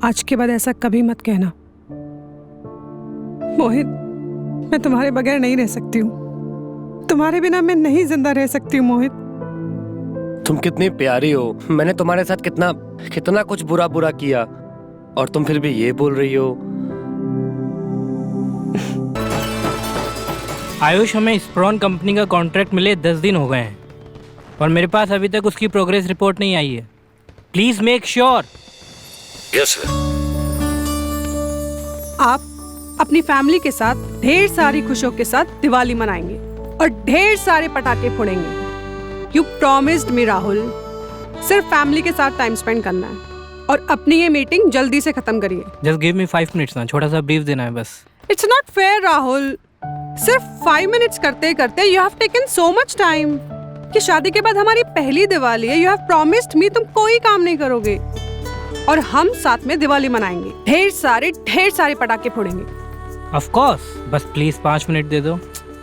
आज के बाद ऐसा कभी मत कहना। मोहित, मैं तुम्हारे बगैर नहीं रह सकती हूँ। तुम्हारे बिना मैं नहीं जिंदा रह सकती हूँ मोहित। तुम कितनी प्यारी हो। मैंने तुम्हारे साथ कितना कितना कुछ बुरा बुरा किया और तुम फिर भी ये बोल रही हो। आयुष, हमें स्प्रॉन कंपनी का कॉन्ट्रैक्ट मिले 10 दिन हो गए हैं और मेरे पास अभी तक उसकी प्रोग्रेस रिपोर्ट नहीं आई है। Please make sure. Yes sir. आप अपनी फैमिली के साथ ढेर सारी खुशियों के साथ दिवाली मनाएंगे और ढेर सारे पटाखे फोड़ेंगे। You promised me Rahul. सिर्फ फैमिली के साथ टाइम स्पेंड करना है और अपनी ये मीटिंग जल्दी से खत्म करिए। जस्ट गिव मी 5 मिनट्स ना, छोटा सा ब्रीफ देना है बस। It's not fair Rahul. सिर्फ 5 मिनट्स करते करते you have taken so much time कि शादी के बाद हमारी पहली दिवाली है। यू हैव प्रॉमिस्ड मी तुम कोई काम नहीं करोगे और हम साथ में दिवाली मनाएंगे। ढेर सारे पटाखे फोड़ेंगे। ऑफ कोर्स, बस प्लीज 5 मिनट दे दो।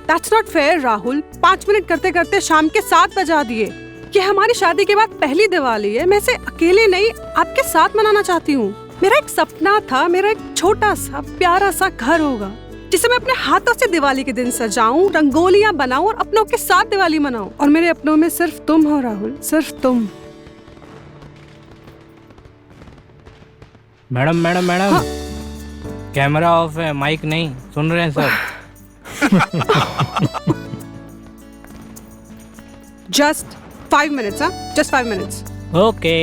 That's not fair Rahul. 5 minute करते करते शाम के 7 बजा दिए। कि हमारी शादी के बाद पहली दिवाली है। मैं इसे अकेले नहीं आपके साथ मनाना चाहती हूँ। मेरा एक सपना था, मेरा एक छोटा सा प्यारा सा घर होगा जिसे मैं अपने हाथों से दिवाली के दिन सजाऊं, रंगोलियां बनाऊं और अपनों के साथ दिवाली मनाऊं। और मेरे अपनों में सिर्फ तुम हो राहुल, सिर्फ तुम। मैडम हाँ। कैमरा ऑफ है, माइक नहीं। सुन रहे हैं सब? Just 5 minutes, huh? Just 5 minutes. Okay.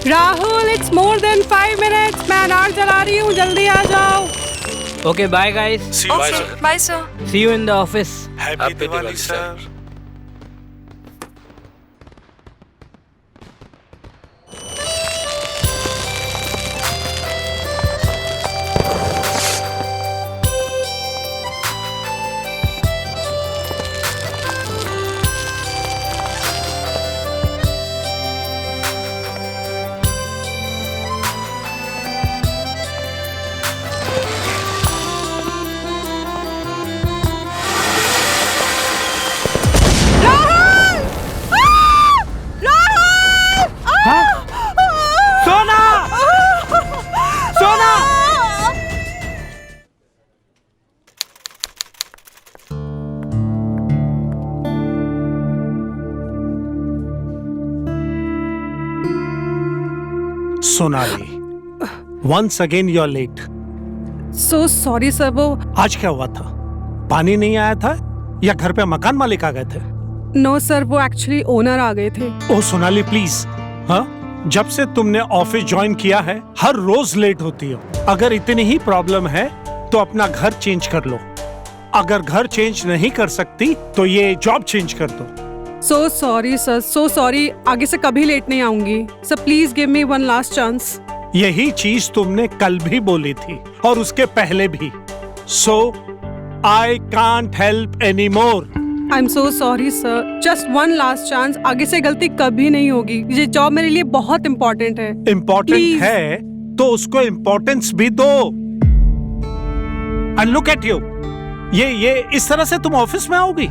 Rahul, it's more than 5 minutes. मैं अनार जला रही हूँ, जल्दी आ जाओ। Okay, bye guys. Bye, sir. See you in the office. Happy Diwali sir. Sonali, once again you're late. So sorry sir, वो आज क्या हुआ था? पानी नहीं आया था या घर पे मकान मालिक आ गए थे? नो सर, वो एक्चुअली ओनर आ गए थे। ओह सोनाली प्लीज, हाँ? जब से तुमने ऑफिस ज्वाइन किया है हर रोज लेट होती हो। अगर इतनी ही प्रॉब्लम है तो अपना घर चेंज कर लो। अगर घर चेंज नहीं कर सकती तो ये जॉब चेंज कर दो। So sorry sir, so sorry। आगे से कभी लेट नहीं आऊंगी। Sir please give me one last chance। यही चीज तुमने कल भी बोली थी और उसके पहले भी। So I can't help anymore। I'm so sorry sir, just one last chance। आगे से गलती कभी नहीं होगी। ये जॉब मेरे लिए बहुत इम्पोर्टेंट है। इम्पोर्टेंट है तो उसको इम्पोर्टेंस भी दो। And look at you, ये इस तरह से तुम ऑफिस में आओगी?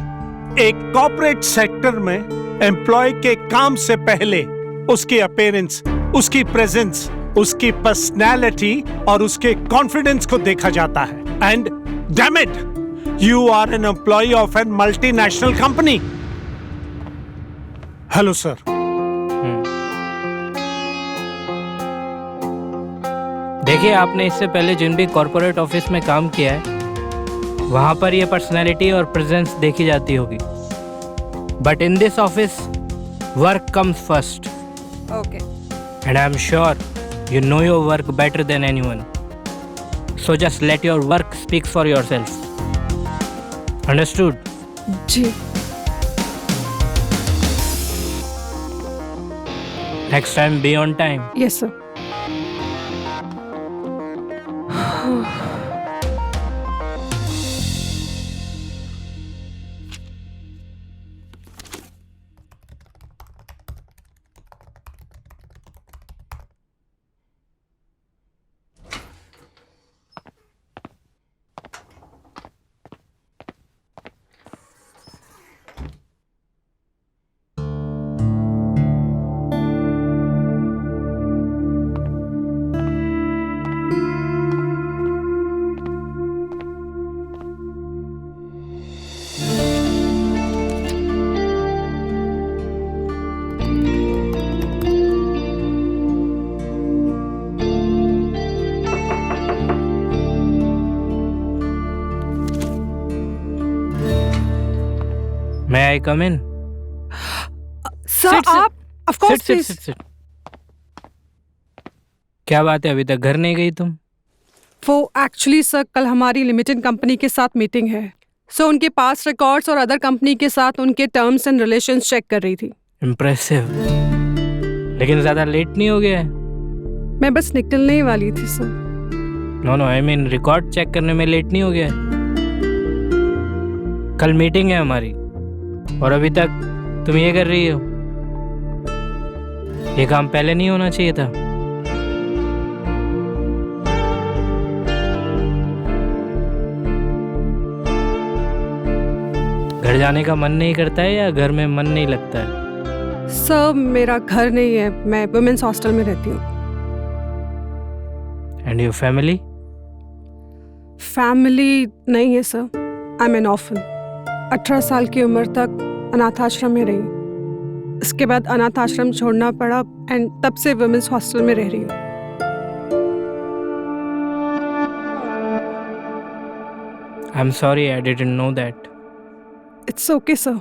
एक कॉर्पोरेट सेक्टर में एम्प्लॉय के काम से पहले उसकी अपीयरेंस, उसकी प्रेजेंस, उसकी पर्सनैलिटी और उसके कॉन्फिडेंस को देखा जाता है। And damn it, you are an employ of an multinational company. Hello sir. देखिए, आपने इससे पहले जिन भी कॉर्पोरेट ऑफिस में काम किया है वहां पर ये पर्सनैलिटी और प्रेजेंस देखी जाती होगी, but in this office work comes first. Okay. And I am sure you know your work better than anyone, so just let your work speak for yourself. Understood? जी। Next time be on time. Yes sir। I come in? Sir आप of course sit sit sit. क्या बात है, अभी तक घर नहीं गई तुम? वो एक्चुअली सर कल हमारी लिमिटेड कंपनी के साथ मीटिंग है, सो उनके पास रिकॉर्ड्स और अदर कंपनी के साथ उनके टर्म्स एंड रिलेशंस चेक कर रही थी। इम्प्रेसिव, लेकिन ज्यादा लेट नहीं हो गया है? मैं बस निकलने ही वाली थी sir. No I mean record check करने में लेट नहीं हो गया है? कल मीटिंग है हमारी और अभी तक तुम ये कर रही हो। ये काम पहले नहीं होना चाहिए था। घर जाने का मन नहीं करता है या घर में मन नहीं लगता है? सर मेरा घर नहीं है, मैं वुमेन्स हॉस्टल में रहती हूँ। And your family? फैमिली नहीं है sir, I am N orphan. 18 साल की उम्र तक अनाथ आश्रम में रही, इसके बाद अनाथ आश्रम छोड़ना पड़ा एंड तब से वुमेन्स हॉस्टल में रह रही हूँ। I am sorry, I didn't know that. It's okay sir.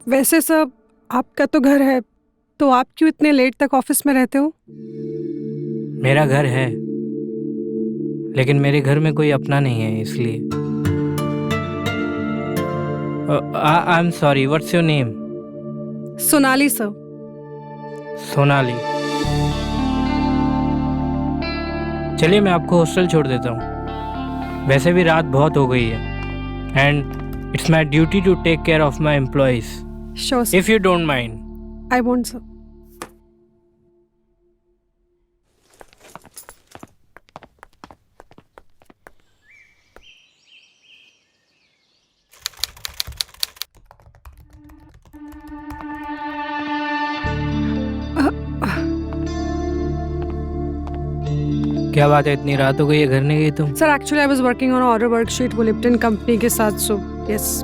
वैसे सर आपका तो घर है, तो आप क्यों इतने लेट तक ऑफिस में रहते हो? मेरा घर है, लेकिन मेरे घर में कोई अपना नहीं है, इसलिए। I am sorry, what's your name? Sonali sir. Sonali. चलिए मैं आपको हॉस्टल छोड़ देता हूँ, वैसे भी रात बहुत हो गई है and it's my duty to take care of my employees, sure sir. If you don't mind. I won't sir. क्या बात है, इतनी रात हो गई है, घर नहीं गई तुम? Sir actually I was working on order worksheet वो लिप्टन कंपनी के साथ, सो यस।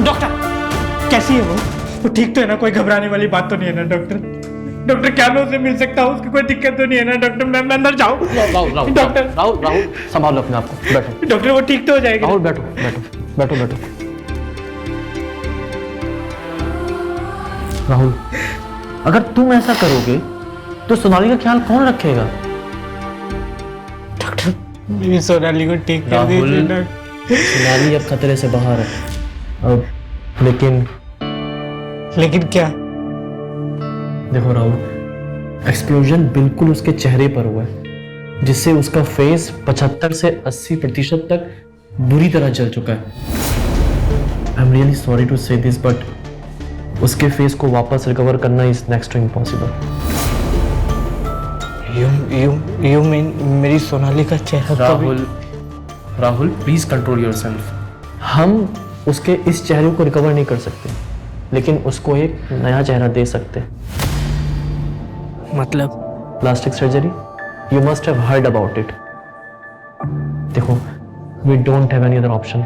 डॉक्टर कैसी है वो ठीक तो है ना? कोई घबराने वाली बात तो नहीं है ना डॉक्टर? डॉक्टर क्या मैं उसे मिल सकता हूँ? उसकी कोई दिक्कत तो नहीं है ना डॉक्टर? मैं अंदर जाऊँ? डॉक्टर राहुल संभालो अपने आप को, बैठो। डॉक्टर वो ठीक तो हो जाएगा? राहुल बैठो बैठो बैठो बैठो। राहुल अगर तुम ऐसा करोगे तो सोनाली का ख्याल कौन रखेगा? डॉक्टर मेरी सोनाली को ठीक कर राहुल, दीजिए डॉक्टर। सोनाली अब खतरे से बाहर है अब, लेकिन क्या? देखो राहुल, एक्सप्लोजन बिल्कुल उसके चेहरे पर हुआ है, जिससे उसका फेस 75 से 80% तक बुरी तरह जल चुका है। I am really sorry to say this, but उसके फेस को वापस रिकवर करना is next to impossible. You mean मेरी सोनाली का चेहरा? Rahul please control yourself. हम उसके इस चेहरे को रिकवर नहीं कर सकते, लेकिन उसको एक नया चेहरा दे सकते हैं। मतलब? Plastic surgery. You must have heard about it. देखो, we don't have any other option.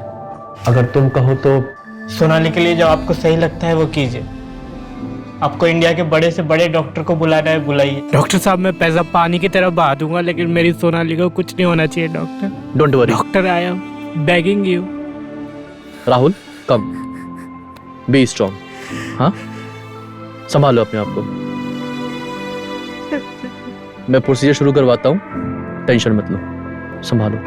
अगर तुम कहो तो सोनाली के लिए जो आपको सही लगता है वो कीजिए। आपको इंडिया के बड़े से बड़े डॉक्टर को बुलाना है, बुलाइए। डॉक्टर साहब मैं पैसा पानी की तरफ बहा दूंगा, लेकिन मेरी सोनाली को कुछ नहीं होना चाहिए doctor. Don't worry doctor I am begging you. Rahul, come, be strong. हाँ, संभालो अपने आप को। मैं प्रोसीजर शुरू करवाता हूँ, टेंशन मत लो, संभालो।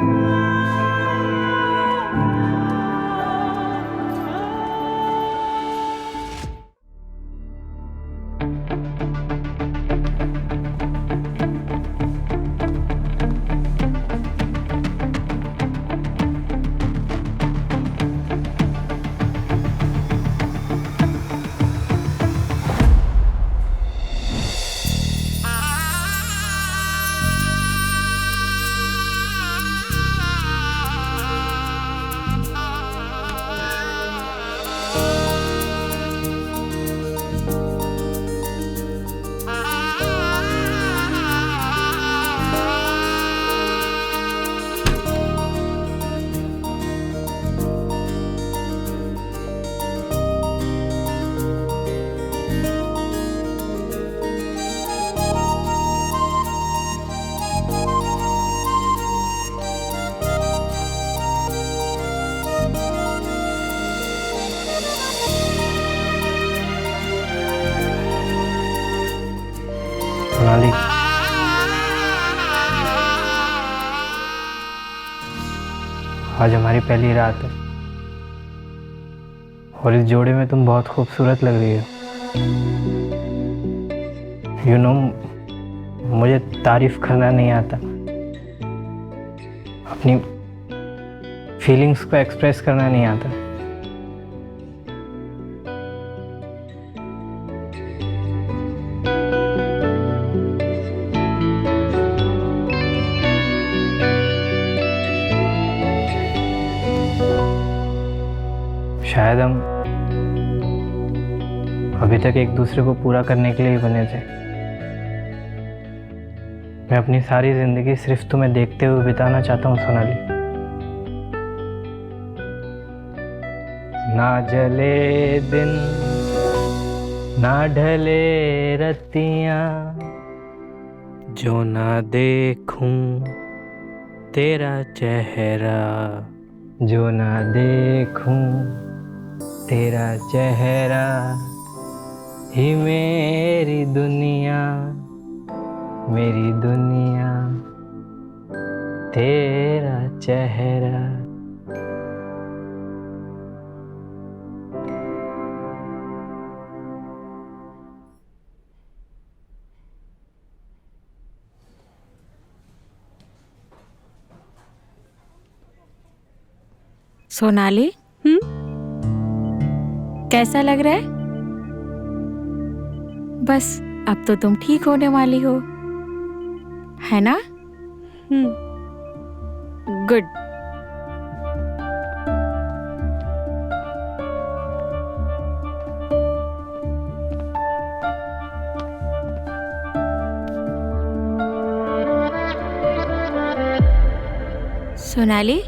सोनाली, आज हमारी पहली रात है और इस जोड़े में तुम बहुत खूबसूरत लग रही हो। यू नो, मुझे तारीफ करना नहीं आता, अपनी फीलिंग्स को एक्सप्रेस करना नहीं आता। शायद हम अभी तक एक दूसरे को पूरा करने के लिए ही बने थे। मैं अपनी सारी जिंदगी सिर्फ तुम्हें देखते हुए बिताना चाहता हूँ सोनाली। ना जले दिन ना ढले रतियाँ, जो ना देखूं तेरा चेहरा, जो ना देखूं तेरा चेहरा ही मेरी दुनिया, मेरी दुनिया तेरा चेहरा। सोनाली, कैसा लग रहा है? बस अब तो तुम ठीक होने वाली हो, है ना? गुड। सोनाली,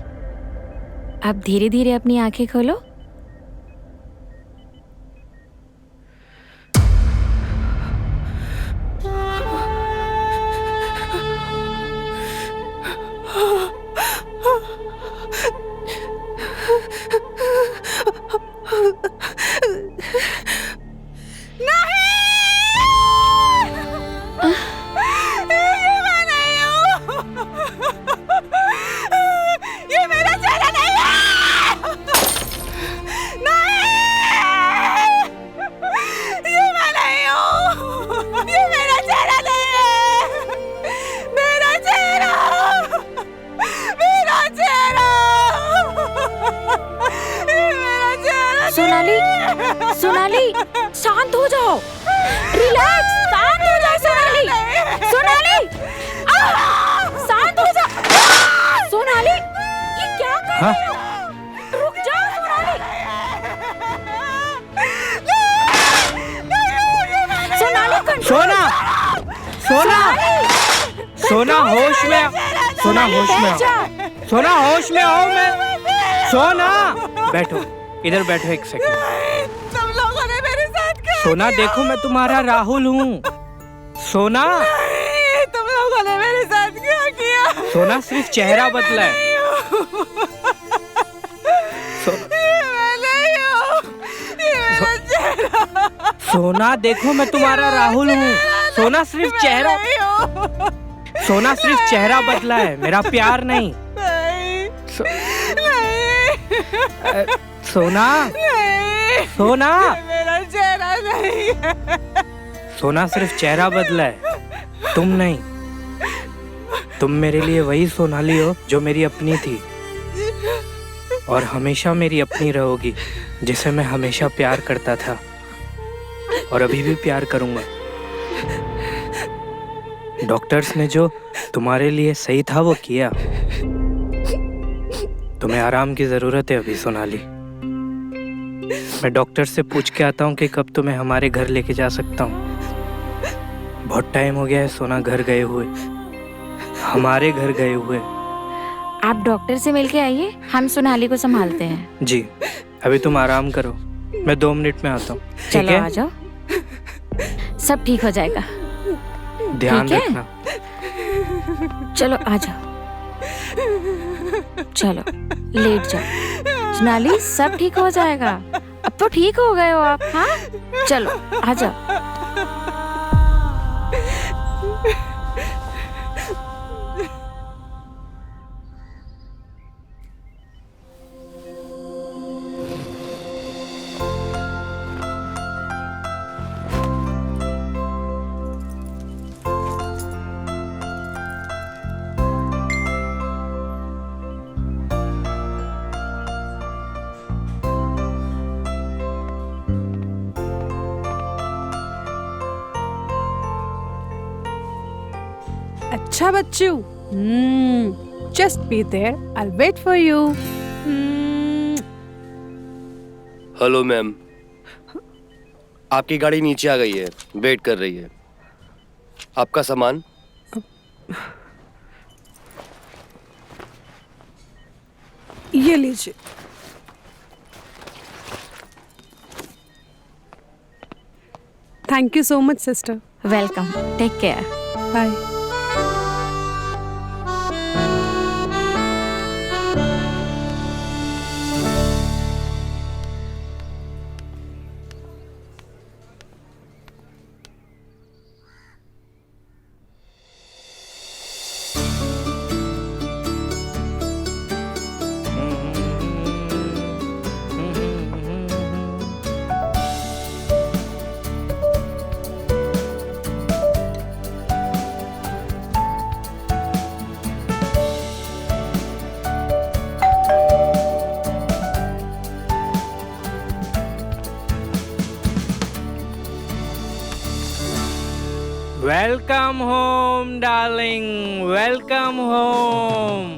अब धीरे धीरे अपनी आंखें खोलो। सोनाली, सोनाली, शांत हो जाओ, रिलैक्स, शांत हो जाओ सोनाली, सोनाली, शांत हो जाओ, सोनाली, ये क्या कर रही हो? रुक जाओ सोनाली, सोनाली, सोना, सोना, सोना होश में, सोना होश में आओ, सोना होश में आओ। मैं सोना, बैठो इधर, बैठो एक सेकंड। सब लोगों ने मेरे साथ क्या सोना देखो मैं तुम्हारा राहुल हूँ। सोना तुम लोगों ने मेरे साथ क्या किया? सोना सिर्फ चेहरा बदला है। सोना देखो मैं तुम्हारा राहुल हूँ। सोना सिर्फ चेहरा बदला है, मेरा प्यार नहीं। सोना सोना मेरा चेहरा नहीं है। सोना सिर्फ चेहरा बदला है, तुम नहीं। तुम मेरे लिए वही सोनाली हो जो मेरी अपनी थी और हमेशा मेरी अपनी रहोगी, जिसे मैं हमेशा प्यार करता था और अभी भी प्यार करूंगा। डॉक्टर्स ने जो तुम्हारे लिए सही था वो किया। तुम्हें आराम की जरूरत है अभी सोनाली। मैं डॉक्टर से पूछ के आता हूँ कि कब तुम्हें हमारे घर लेके जा सकता हूँ। बहुत टाइम हो गया है सोना घर गए हुए, हमारे घर गए हुए। आप डॉक्टर से मिलके आइए, हम सोनाली को संभालते हैं। जी अभी तुम आराम करो, मैं 2 मिनट में आता हूँ। ठीक चलो है, आ जाओ, सब ठीक हो जाएगा। ध्यान ठीक है? रखना। चलो आ जाओ, चलो लेट जाओ। सोनाली सब ठीक हो जाएगा, अब तो ठीक हो गए हो आप। हाँ चलो आ जाओ। अच्छा बच्चू, just be there. I'll wait for you. Hello ma'am, आपकी गाड़ी नीचे आ गई है, वेट कर रही है। आपका सामान ये लीजिए। Thank you so much, sister. Welcome, take care. Bye. Welcome home darling, welcome home.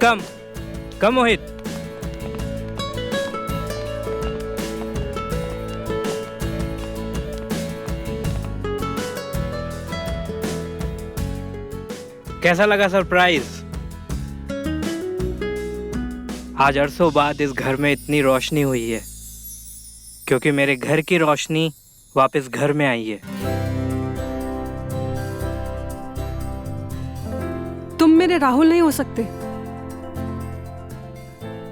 Come come Mohit. कैसा लगा सरप्राइज? आज अरसों बाद इस घर में इतनी रोशनी हुई है क्योंकि मेरे घर की रोशनी वापस घर में आई है। तुम मेरे राहुल नहीं हो सकते।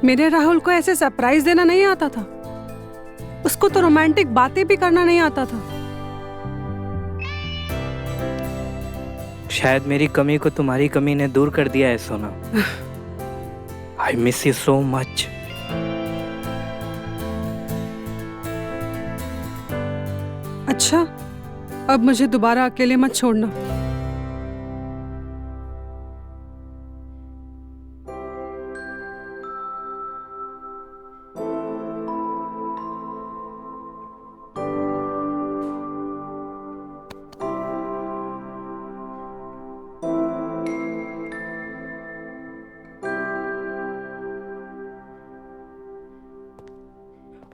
मेरे राहुल को ऐसे सरप्राइज देना नहीं आता था, उसको तो रोमांटिक बातें भी करना नहीं आता था। शायद मेरी कमी को तुम्हारी कमी ने दूर कर दिया है सोना। I miss you so much. अच्छा, अब मुझे दोबारा अकेले मत छोड़ना।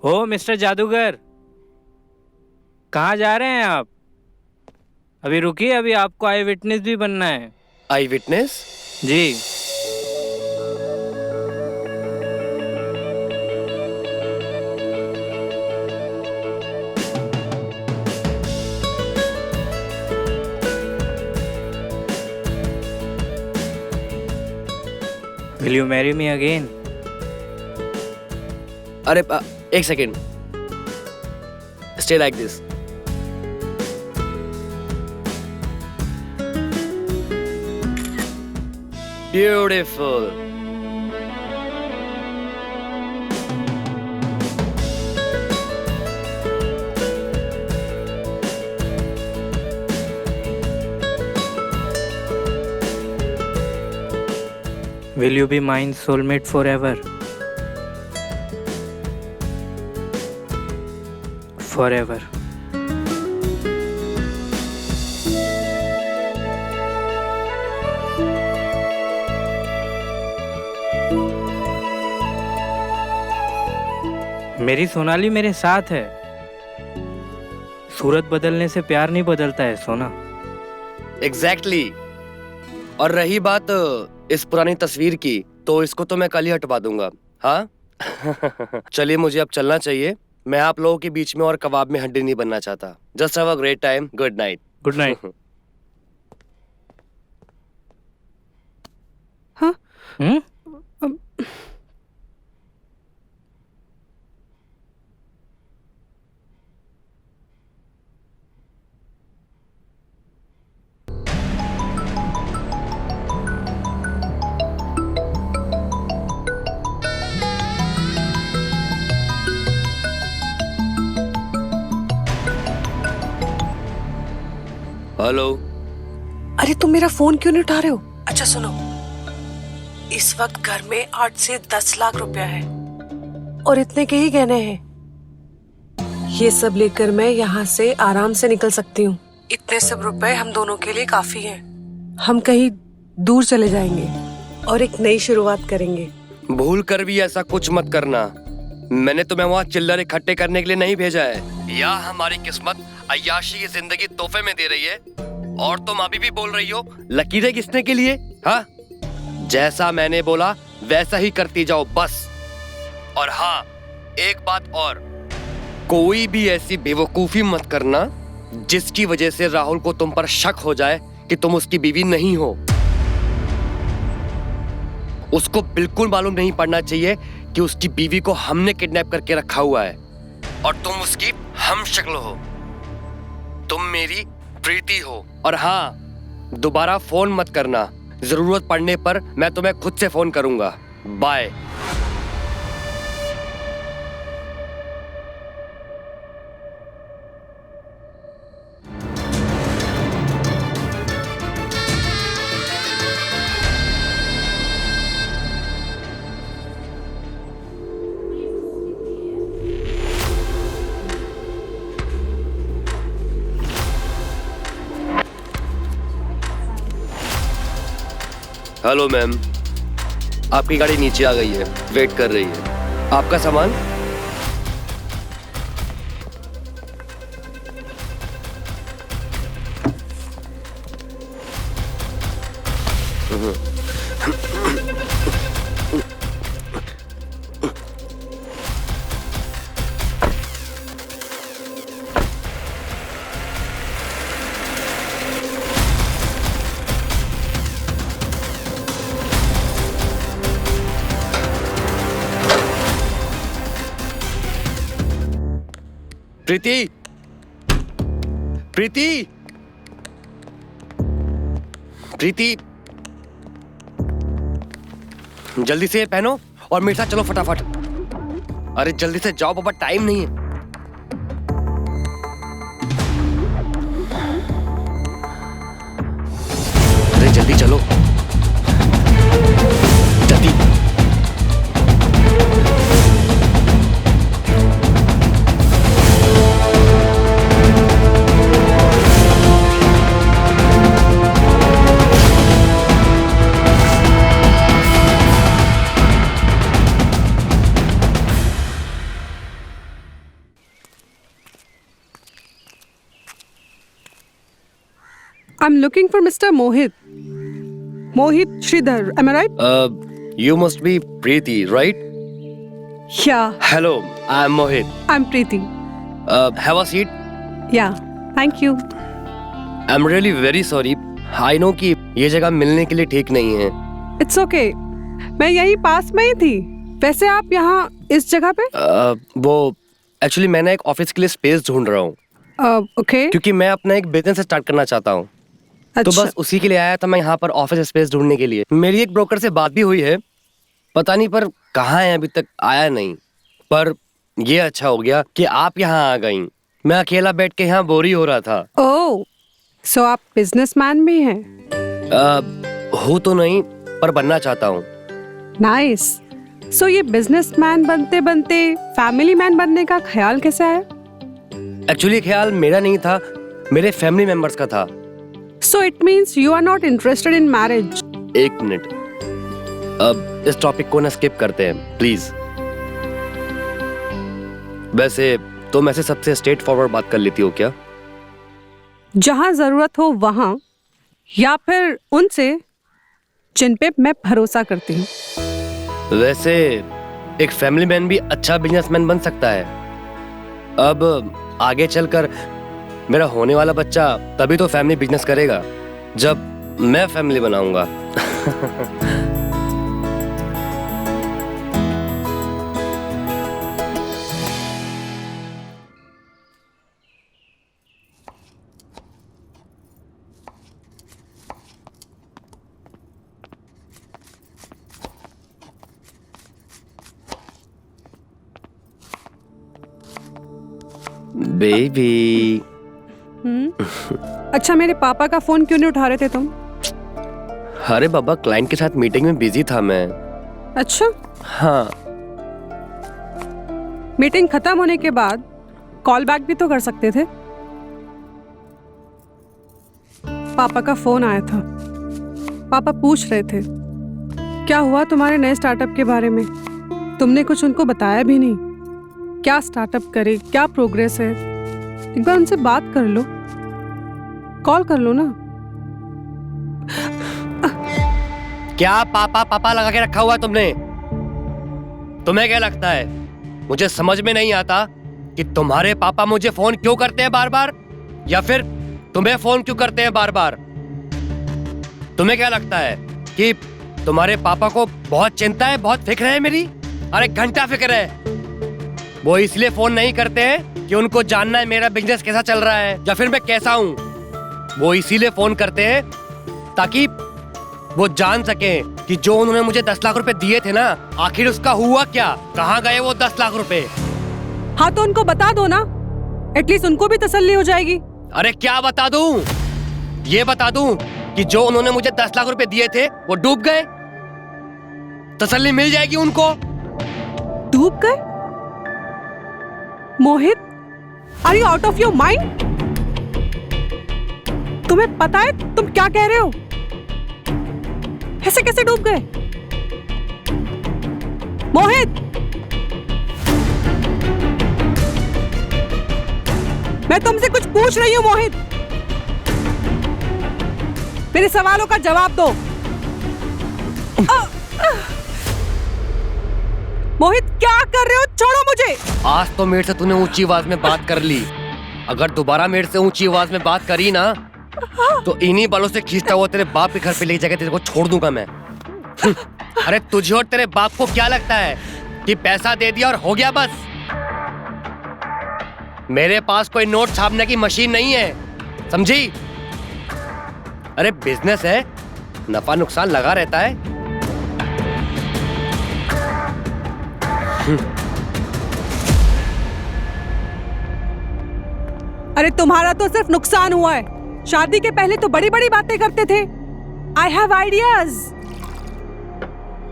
ओ मिस्टर जादूगर, कहाँ जा रहे हैं आप? अभी रुकिए, अभी आपको आई विटनेस भी बनना है। Eyewitness? जी। Will you marry me again? अरे एक second, stay like this. Beautiful. Will you be mine soulmate forever? Forever. मेरी सोनाली मेरे साथ है. सूरत बदलने से प्यार नहीं बदलता है सोना. एग्जैक्टली. और रही बात इस पुरानी तस्वीर की, तो इसको तो मैं कल ही हटवा दूंगा. हाँ. चलिए, मुझे अब चलना चाहिए. मैं आप लोगों के बीच में और कबाब में हड्डी नहीं बनना चाहता. Just have a great time. Good night. Good night. हाँ? हेलो. अरे तुम मेरा फोन क्यों नहीं उठा रहे हो? अच्छा सुनो, इस वक्त घर में 8 से 10 लाख रुपया है और इतने के ही गहने हैं. ये सब लेकर मैं यहाँ से आराम से निकल सकती हूँ. इतने सब रुपए हम दोनों के लिए काफी हैं. हम कहीं दूर चले जाएंगे और एक नई शुरुआत करेंगे. भूल कर भी ऐसा कुछ मत करना. मैंने तुम्हें वहाँ चिल्लर इकट्ठे करने के लिए नहीं भेजा है. या हमारी किस्मत अय्याशी की जिंदगी तोहफे में दे रही है और तुम अभी भी बोल रही हो लकीरें किसने के लिए? हाँ, जैसा मैंने बोला वैसा ही करती जाओ बस. और हाँ, एक बात और, कोई भी ऐसी बेवकूफी मत करना जिसकी वजह से राहुल को तुम पर शक हो जाए कि तुम उसकी बीवी नहीं हो. उसको बिल्कुल मालूम नहीं पड़ना चाहिए कि उसकी बीवी को हमने किडनैप करके रखा हुआ है और तुम उसकी हम शक्ल हो. तुम मेरी प्रीति हो. और हाँ, दोबारा फोन मत करना. जरूरत पड़ने पर मैं तुम्हें खुद से फोन करूंगा. बाय. हेलो मैम, आपकी गाड़ी नीचे आ गई है, वेट कर रही है. आपका सामान? प्रीति, प्रीति, प्रीति, जल्दी से पहनो और मेरे साथ चलो फटाफट. अरे जल्दी से जाओ बाबा, टाइम नहीं है. अरे जल्दी चलो, जल्दी. I'm looking for Mr. Mohit. Mohit Sridhar, am I right? You must be Preeti, right? Yeah, Hello, I'm Mohit. I'm Preeti. Have a seat. Yeah, thank you. I'm really very sorry. I know कि ये जगह मिलने के लिए ठीक नहीं है. It's okay. मैं यही पास में ही थी। वैसे आप यहाँ इस जगह पे? वो एक्चुअली मैंने एक ऑफिस के लिए स्पेस ढूंढ रहा हूँ। ओके। क्योंकि मैं अपना एक बिजनेस स्टार्ट करना चाहता हूँ। अच्छा। तो बस उसी के लिए आया था मैं यहाँ पर ऑफिस स्पेस ढूंढने के लिए। मेरी एक ब्रोकर से बात भी हुई है, पता नहीं पर कहाँ है, अभी तक आया नहीं। पर ये अच्छा हो गया कि आप यहाँ आ गईं। मैं अकेला बैठ के यहाँ बोर ही हो रहा था। ओह, सो आप बिजनेसमैन भी हैं? हूँ तो नहीं पर बनना चाहता हूँ। नाइस। सो ये बिजनेसमैन बनते बनते फैमिली मैन बनने का ख्याल कैसे आया? एक्चुअली ख्याल मेरा नहीं था, मेरे फैमिली मेंबर्स का था। So it means you are not interested in marriage? एक मिनट, अब इस टॉपिक को ना स्किप करते हैं प्लीज। वैसे तुम ऐसे सबसे स्ट्रेट फॉरवर्ड बात कर लेती हो क्या? जहां जरूरत हो वहां, या फिर उनसे जिन पे मैं भरोसा करती हूँ। वैसे एक फैमिली मैन भी अच्छा बिजनेसमैन बन सकता है। अब आगे चलकर मेरा होने वाला बच्चा तभी तो फैमिली बिजनेस करेगा जब मैं फैमिली बनाऊंगा। बेबी। अच्छा, मेरे पापा का फोन क्यों नहीं उठा रहे थे तुम? अरे बाबा, क्लाइंट के साथ मीटिंग में बिजी था मैं। अच्छा। हाँ। मीटिंग खत्म होने के बाद कॉल बैक भी तो कर सकते थे। पापा का फोन आया था। पापा पूछ रहे थे क्या हुआ तुम्हारे नए स्टार्टअप के बारे में। तुमने कुछ उनको बताया भी नहीं। क्या स्टार्टअप करे, क्या प्रोग्रेस है। एक बार उनसे बात कर लो, कॉल कर लो ना। क्या पापा पापा लगा के रखा हुआ है तुमने? तुम्हें क्या लगता है मुझे समझ में नहीं आता कि तुम्हारे पापा मुझे फोन क्यों करते हैं बार बार, या फिर तुम्हें फोन क्यों करते हैं बार बार? तुम्हें क्या लगता है कि तुम्हारे पापा को बहुत चिंता है, बहुत फिक्र है मेरी? अरे घंटा फिक्र है। वो इसलिए फोन नहीं करते हैं कि उनको जानना है मेरा बिजनेस कैसा चल रहा है या फिर मैं कैसा हूं। वो इसीलिए फोन करते हैं ताकि वो जान सके कि जो उन्होंने मुझे 10 लाख रुपए दिए थे ना, आखिर उसका हुआ क्या, कहाँ गए वो 10 लाख रुपए। हाँ तो उनको बता दो ना, एटलीस्ट उनको भी तसल्ली हो जाएगी। अरे क्या बता दूं? ये बता दूं कि जो उन्होंने मुझे 10 लाख रुपए दिए थे वो डूब गए? तसल्ली मिल जाएगी उनको। डूब गए? Mohit, are you out of your mind? तुम्हें पता है तुम क्या कह रहे हो? ऐसे कैसे डूब गए? मोहित, मैं तुमसे कुछ पूछ रही हूं। मोहित, मेरे सवालों का जवाब दो। मोहित, क्या कर रहे हो? छोड़ो मुझे। आज तो मेरे से तूने ऊंची आवाज में बात कर ली, अगर दोबारा मेरे से ऊंची आवाज में बात करी ना तो इन्हीं बालों से खींचता हुआ तेरे बाप के घर पे ले जाकर तेरे को छोड़ दूंगा मैं। अरे तुझे और तेरे बाप को क्या लगता है कि पैसा दे दिया और हो गया बस? मेरे पास कोई नोट छापने की मशीन नहीं है, समझी? अरे बिजनेस है, नफा नुकसान लगा रहता है। अरे तुम्हारा तो सिर्फ नुकसान हुआ है। शादी के पहले तो बड़ी बड़ी बातें करते थे। I have ideas,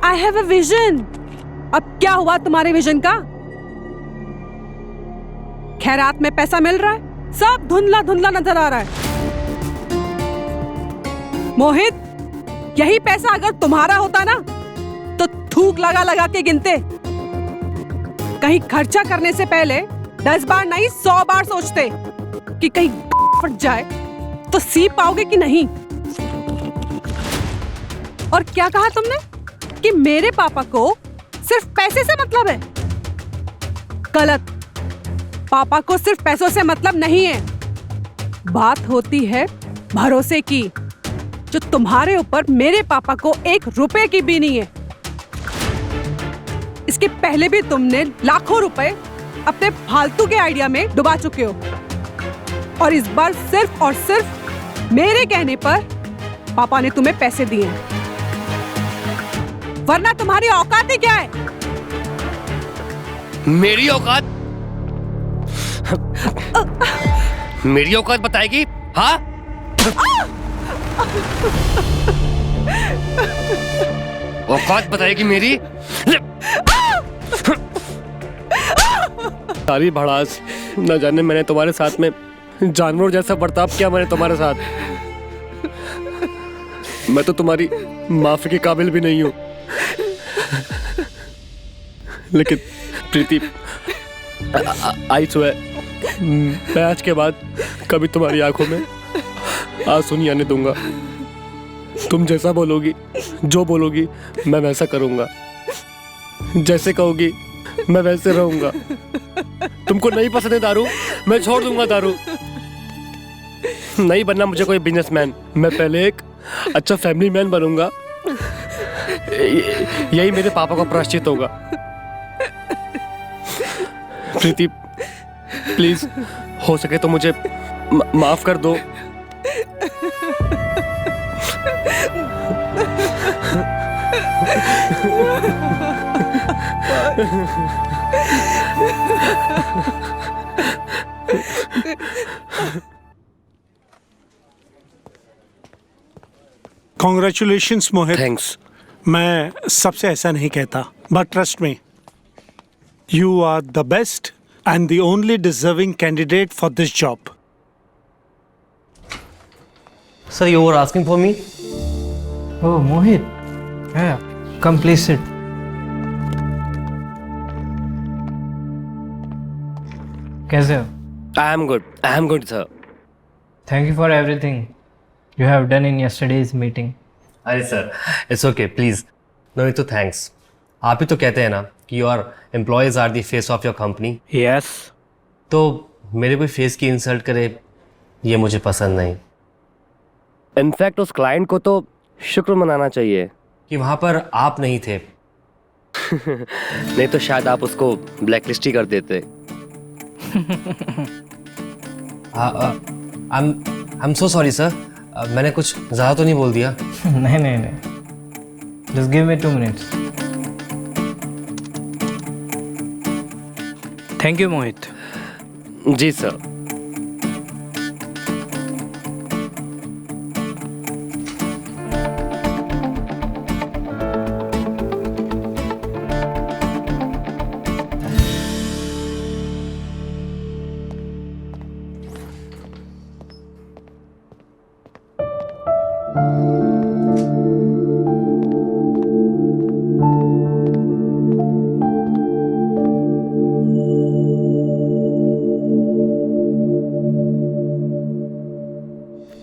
I have a vision. अब क्या हुआ तुम्हारे विजन का? खैरात में पैसा मिल रहा है, सब धुंधला धुंधला नजर आ रहा है। मोहित, यही पैसा अगर तुम्हारा होता ना तो थूक लगा लगा के गिनते। कहीं खर्चा करने से पहले 10 बार नहीं 100 बार सोचते कि कहीं फट जाए तो सी पाओगे कि नहीं। और क्या कहा तुमने कि मेरे पापा को सिर्फ पैसे से मतलब है? गलत। पापा को सिर्फ पैसों से मतलब नहीं है। बात होती है भरोसे की, जो तुम्हारे ऊपर मेरे पापा को 1 रुपए की भी नहीं है। इसके पहले भी तुमने लाखों रुपए अपने फालतू के आइडिया में डुबा चुके हो, और इस बार सिर्फ और सिर्फ मेरे कहने पर पापा ने तुम्हें पैसे दिए हैं, वरना तुम्हारी औकात ही क्या है? मेरी औकात? मेरी औकात बताएगी? हाँ? औकात बताएगी मेरी? सारी भड़ास, न जाने मैंने तुम्हारे साथ में जानवर जैसा बर्ताव किया मैंने तुम्हारे साथ। मैं तो तुम्हारी माफी के काबिल भी नहीं हूं। लेकिन प्रीति, आई स्वेयर, मैं आज के बाद कभी तुम्हारी आंखों में आंसू नहीं आने दूंगा। तुम जैसा बोलोगी, जो बोलोगी, मैं वैसा करूंगा। जैसे कहोगी मैं वैसे रहूंगा। तुमको नहीं पसंद है दारू, मैं छोड़ दूंगा दारू। नहीं बनना मुझे कोई बिजनेसमैन, मैं पहले एक अच्छा फैमिली मैन बनूंगा। यही मेरे पापा का प्रायश्चित होगा। प्रीति, प्लीज, हो सके तो मुझे माफ कर दो। कॉन्ग्रेचुलेशंस मोहित। थैंक्स। मैं सबसे ऐसा नहीं कहता, but trust me, you are the best and the only deserving candidate for this job. Sir, you were asking for me? Oh, Mohit. Yeah, come please sit. कैसे हो? I am good, sir. Thank you for everything you have done in yesterday's meeting. अरे sir, it's okay, please, no need to thanks. आप ही तो कहते हैं ना कि your employees are the face of your company. Yes. तो मेरे कोई फेस की इंसल्ट करे, ये मुझे पसंद नहीं। इनफैक्ट उस क्लाइंट को तो शुक्र मनाना चाहिए कि वहाँ पर आप नहीं थे। नहीं तो शायद आप उसको ब्लैकलिस्ट ही कर देते। I am so sorry sir, मैंने कुछ ज़्यादा तो नहीं बोल दिया? नहीं, just give me 2 minutes. Thank you, Mohit. जी सर।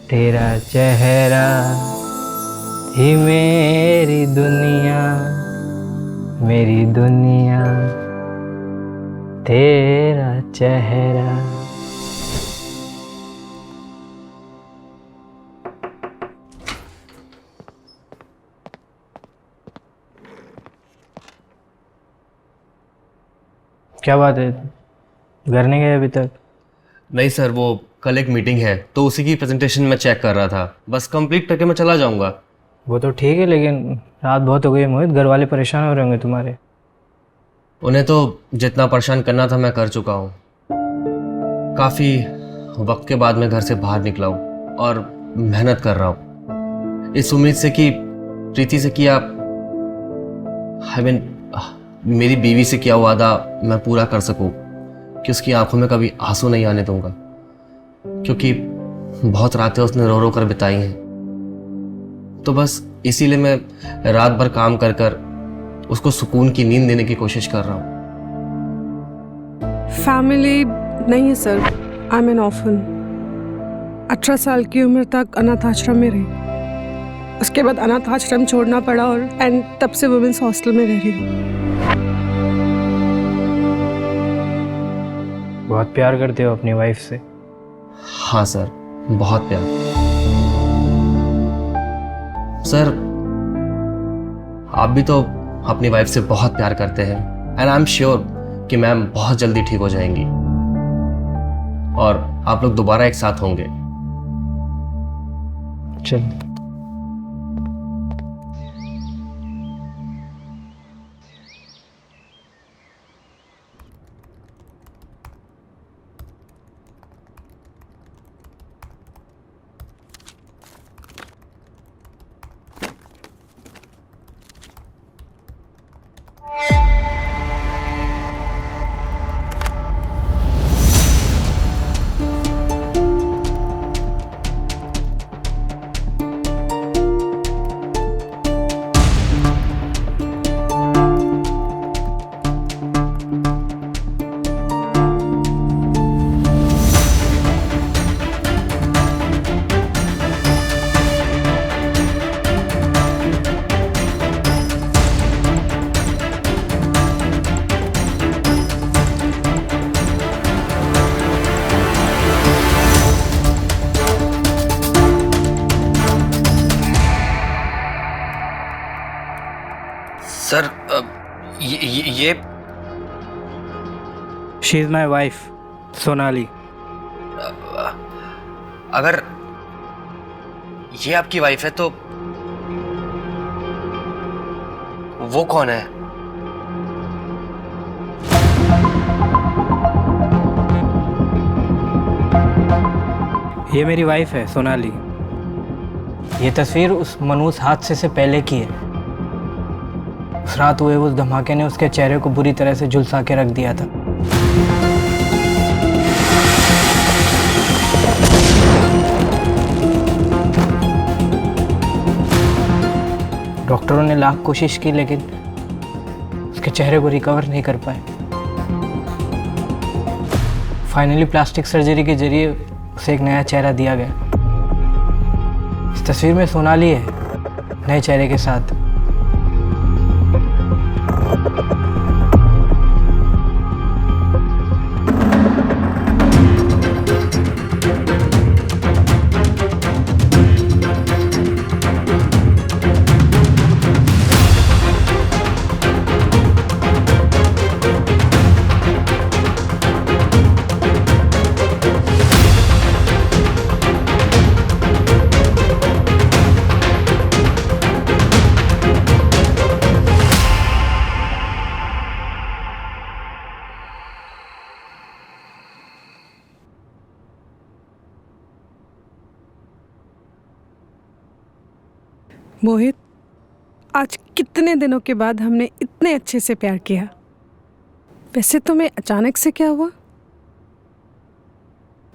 तेरा चेहरा ही मेरी दुनिया, मेरी दुनिया तेरा चेहरा। क्या बात है, घर नहीं गए अभी तक? नहीं सर, वो कल एक मीटिंग है तो उसी की प्रेजेंटेशन मैं चेक कर रहा था, बस कंप्लीट करके मैं चला जाऊंगा। वो तो ठीक है, लेकिन रात बहुत हो गई मोहित, घर वाले परेशान हो रहे होंगे तुम्हारे। उन्हें तो जितना परेशान करना था मैं कर चुका हूँ। काफ़ी वक्त के बाद मैं घर से बाहर निकला हूँ और मेहनत कर रहा हूँ इस उम्मीद से कि प्रीति से किया, मेरी बीवी से किया वादा मैं पूरा कर सकूँ कि उसकी आंखों में कभी आंसू नहीं आने दूंगा, क्योंकि बहुत रातें उसने रो रो कर बिताई हैं। तो बस इसीलिए मैं रात भर काम कर कर उसको सुकून की नींद देने की कोशिश कर रहा हूँ। फैमिली नहीं है sir, I am N orphan. 18 साल की उम्र तक अनाथ आश्रम में रही, उसके बाद अनाथ आश्रम छोड़ना पड़ा और तब से वुमेन्स हॉस्टल में रह रही हूँ। बहुत प्यार करते हो अपनी वाइफ से? हाँ सर, बहुत प्यार। सर, आप भी तो अपनी वाइफ से बहुत प्यार करते हैं। एंड आई एम श्योर कि मैम बहुत जल्दी ठीक हो जाएंगी और आप लोग दोबारा एक साथ होंगे। चल। सर ये she is my wife Sonali. अगर ये आपकी वाइफ है तो वो कौन है? ये मेरी वाइफ है सोनाली। ये तस्वीर उस मनहूस हादसे से पहले की है। उस रात हुए उस धमाके ने उसके चेहरे को बुरी तरह से झुलसा के रख दिया था। डॉक्टरों ने लाख कोशिश की लेकिन उसके चेहरे को रिकवर नहीं कर पाए। फाइनली प्लास्टिक सर्जरी के जरिए उसे एक नया चेहरा दिया गया। इस तस्वीर में सोनाली है नए चेहरे के साथ। मोहित, आज कितने दिनों के बाद हमने इतने अच्छे से प्यार किया। वैसे तुम्हें अचानक से क्या हुआ?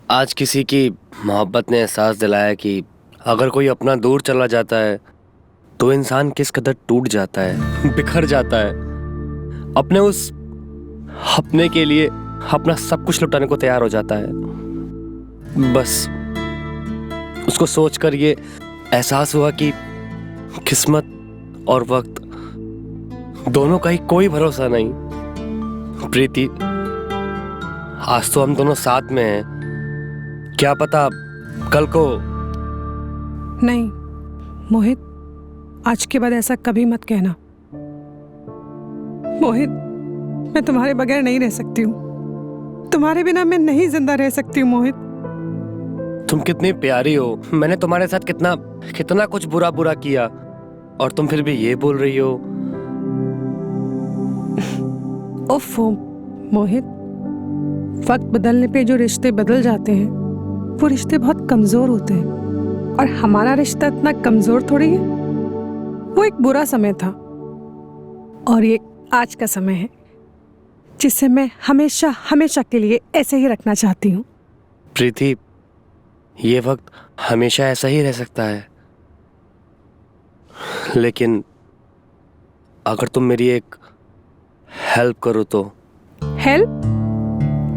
आज किसी की मोहब्बत ने एहसास दिलाया कि अगर कोई अपना दूर चला जाता है तो इंसान किस कदर टूट जाता है, बिखर जाता है। अपने उस अपने के लिए अपना सब कुछ लुटाने को तैयार हो जाता है। बस उसको सोचकर ये एहसास हुआ कि किस्मत और वक्त दोनों का ही कोई भरोसा नहीं। प्रीति, आज तो हम दोनों साथ में हैं, क्या पता कल को। नहीं मोहित, आज के बाद ऐसा कभी मत कहना। मोहित, मैं तुम्हारे बगैर नहीं रह सकती हूँ। तुम्हारे बिना मैं नहीं जिंदा रह सकती हूँ मोहित। तुम कितनी प्यारी हो। मैंने तुम्हारे साथ कितना कितना कुछ बुरा बुरा किया और तुम फिर भी ये बोल रही हो। ओफो मोहित, वक्त बदलने पे जो रिश्ते बदल जाते हैं वो रिश्ते बहुत कमजोर होते हैं, और हमारा रिश्ता इतना कमजोर थोड़ी है। वो एक बुरा समय था और ये आज का समय है जिसे मैं हमेशा हमेशा के लिए ऐसे ही रखना चाहती हूँ। प्रीति, ये वक्त हमेशा ऐसा ही रह सकता है, लेकिन अगर तुम मेरी एक हेल्प करो तो। हेल्प?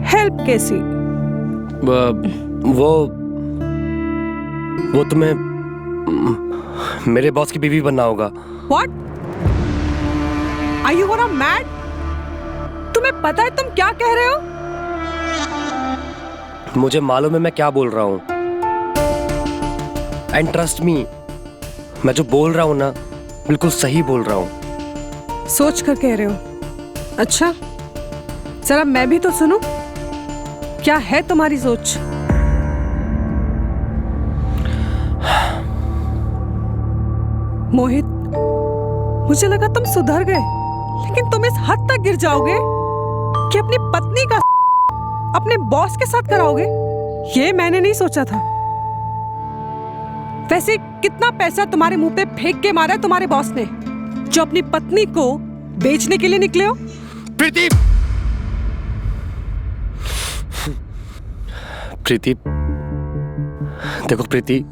हेल्प कैसी? वो तुम्हें मेरे बॉस की बीवी बनना होगा। What? Are you gonna mad? तुम्हें पता है तुम क्या कह रहे हो? मुझे मालूम है मैं क्या बोल रहा हूँ, एंड ट्रस्ट मी, मैं जो बोल रहा हूँ ना बिल्कुल सही बोल रहा हूँ। सोच कर कह रहे हो? अच्छा, जरा मैं भी तो सुनूं, क्या है तुम्हारी सोच? मोहित, मुझे लगा तुम सुधर गए, लेकिन तुम इस हद तक गिर जाओगे कि अपनी पत्नी का अपने बॉस के साथ कराओगे, ये मैंने नहीं सोचा था। वैसे कितना पैसा तुम्हारे मुंह पे फेंक के मारा है तुम्हारे बॉस ने, जो अपनी पत्नी को बेचने के लिए निकले हो? प्रीति, प्रीति, देखो प्रीति,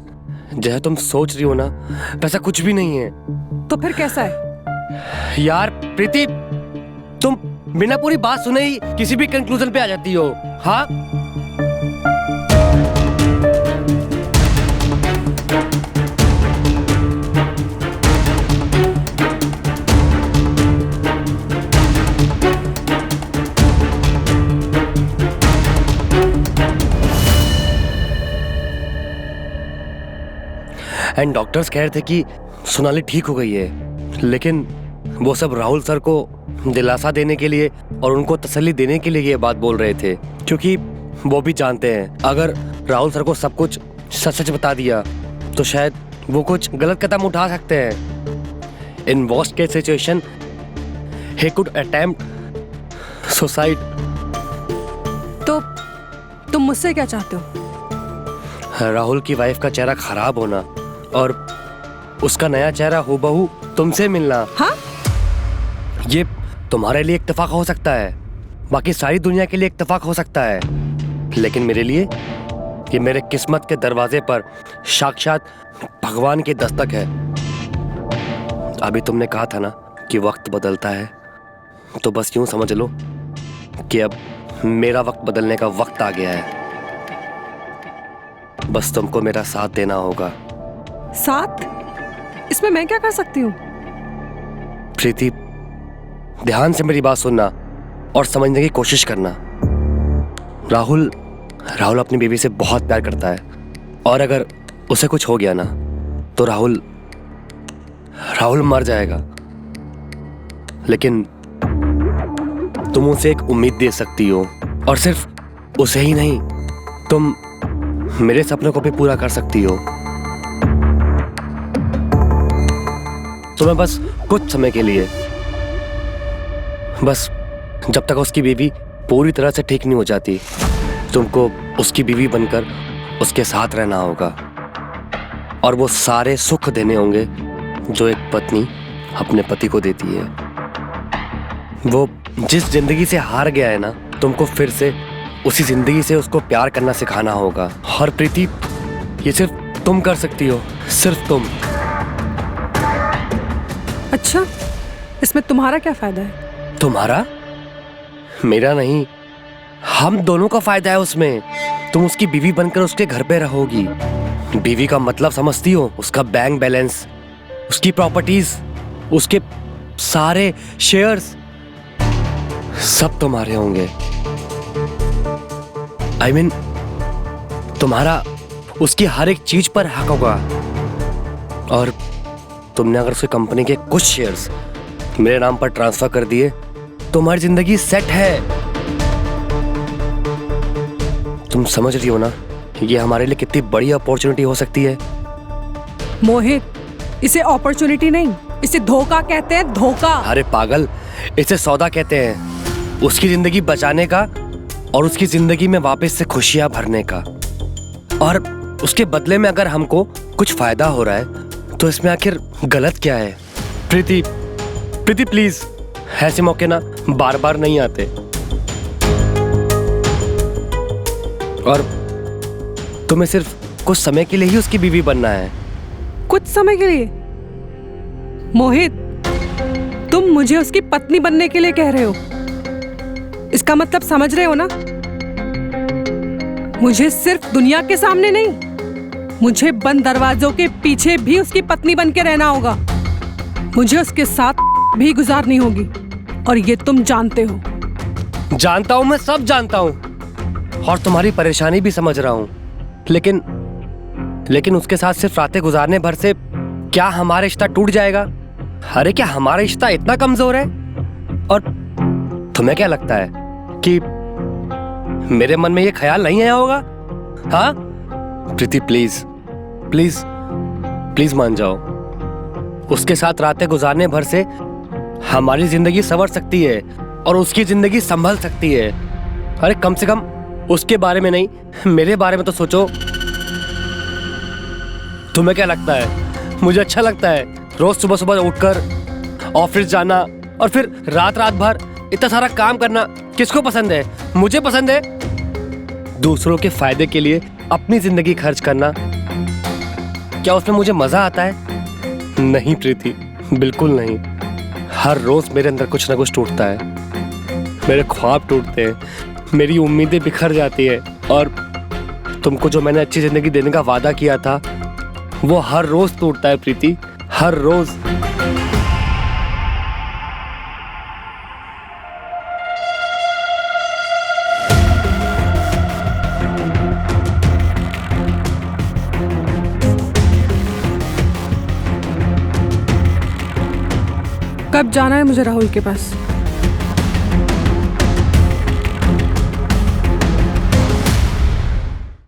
जैसा तुम सोच रही हो ना वैसा कुछ भी नहीं है। तो फिर कैसा है? यार प्रीति, तुम बिना पूरी बात सुने ही किसी भी कंक्लूजन पे आ जाती हो। हाँ, एंड डॉक्टर्स कह रहे थे कि सोनाली ठीक हो गई है, लेकिन वो सब राहुल सर को दिलासा देने के लिए और उनको तसल्ली देने के लिए ये बात बोल रहे थे, क्योंकि वो भी जानते हैं अगर राहुल सर को सब कुछ सच सच बता दिया तो शायद वो कुछ गलत कदम उठा सकते हैं। In worst case situation he could attempt suicide. तो तुम मुझसे क्या चाहते हो? राहुल की वाइफ का चेहरा खराब होना और उसका नया चेहरा हूबहू तुमसे मिलना। हाँ? ये तुम्हारे लिए इत्तेफाक हो सकता है, बाकी सारी दुनिया के लिए इत्तेफाक हो सकता है, लेकिन मेरे लिए ये मेरे किस्मत के दरवाजे पर साक्षात भगवान की दस्तक है। अभी तुमने कहा था ना कि वक्त बदलता है, तो बस यूं समझ लो कि अब मेरा वक्त बदलने का वक्त आ गया है। बस तुमको मेरा साथ देना होगा। साथ? इसमें मैं क्या कर सकती हूँ? प्रीति, ध्यान से मेरी बात सुनना और समझने की कोशिश करना। राहुल अपनी बीवी से बहुत प्यार करता है, और अगर उसे कुछ हो गया ना तो राहुल मर जाएगा। लेकिन तुम उसे एक उम्मीद दे सकती हो, और सिर्फ उसे ही नहीं, तुम मेरे सपनों को भी पूरा कर सकती हो। तुम्हें बस कुछ समय के लिए, बस जब तक उसकी बीवी पूरी तरह से ठीक नहीं हो जाती, तुमको उसकी बीवी बनकर उसके साथ रहना होगा, और वो सारे सुख देने होंगे जो एक पत्नी अपने पति को देती है। वो जिस जिंदगी से हार गया है ना, तुमको फिर से उसी जिंदगी से उसको प्यार करना सिखाना होगा। और प्रीति, ये सिर्फ तुम कर सकती हो, सिर्फ तुम। अच्छा, इसमें तुम्हारा क्या फायदा है? तुम्हारा? मेरा नहीं, हम दोनों का फायदा है उसमें। तुम उसकी बीवी बनकर उसके घर पे रहोगी। बीवी का मतलब समझती हो? उसका बैंक बैलेंस, उसकी प्रॉपर्टीज, उसके सारे शेयर्स सब तुम्हारे होंगे। I mean, तुम्हारा उसकी हर एक चीज पर हक होगा, और तुमने अगर उसकी कंपनी के कुछ शेयर्स मेरे नाम पर ट्रांसफर कर दिए तो तुम्हारी जिंदगी सेट है। तुम समझ रही हो ना, ये हमारे लिए कितनी बड़ी अपॉर्चुनिटी हो सकती है। मोहित, इसे अपॉर्चुनिटी नहीं, इसे धोखा कहते हैं, धोखा। अरे पागल, इसे सौदा कहते हैं। उसकी जिंदगी बचाने का और उसकी जिंदगी में वापस से खुशियां भरने का, और उसके बदले में अगर हमको कुछ फायदा हो रहा है तो इसमें आखिर गलत क्या है? प्रीति, प्रीति प्लीज, ऐसे मौके ना बार बार नहीं आते, और तुम्हें सिर्फ कुछ समय के लिए ही उसकी बीवी बनना है। कुछ समय के लिए? मोहित, तुम मुझे उसकी पत्नी बनने के लिए कह रहे हो? इसका मतलब समझ रहे हो ना? मुझे सिर्फ दुनिया के सामने नहीं, मुझे बंद दरवाजों के पीछे भी उसकी पत्नी बन के रहना होगा। मुझे उसके साथ भी गुजारनी होगी, और ये तुम जानते हो। जानता हूं, मैं सब जानता हूं, और तुम्हारी परेशानी भी समझ रहा हूं, लेकिन उसके साथ सिर्फ रातें गुजारने भर से क्या हमारा रिश्ता टूट जाएगा? अरे क्या हमारा रिश्ता इतना कमजोर है? और तुम्हें क्या लगता है कि मेरे मन में ये ख्याल नहीं आया होगा? हाँ प्रीति, प्लीज प्लीज प्लीज मान जाओ। उसके साथ रातें गुजारने भर से हमारी जिंदगी संवर सकती है और उसकी जिंदगी संभल सकती है। अरे कम से कम उसके बारे में नहीं, मेरे बारे में तो सोचो। तुम्हें क्या लगता है मुझे अच्छा लगता है रोज सुबह सुबह उठकर ऑफिस जाना और फिर रात रात भर इतना सारा काम करना? किसको पसंद है? मुझे पसंद है। दूसरों के फायदे के लिए अपनी जिंदगी खर्च करना, क्या उसमें मुझे मजा आता है? नहीं प्रीति, बिल्कुल नहीं। हर रोज मेरे अंदर कुछ ना कुछ टूटता है। मेरे ख्वाब टूटते हैं, मेरी उम्मीदें बिखर जाती है और तुमको जो मैंने अच्छी जिंदगी देने का वादा किया था वो हर रोज टूटता है प्रीति, हर रोज। कब जाना है मुझे राहुल के पास?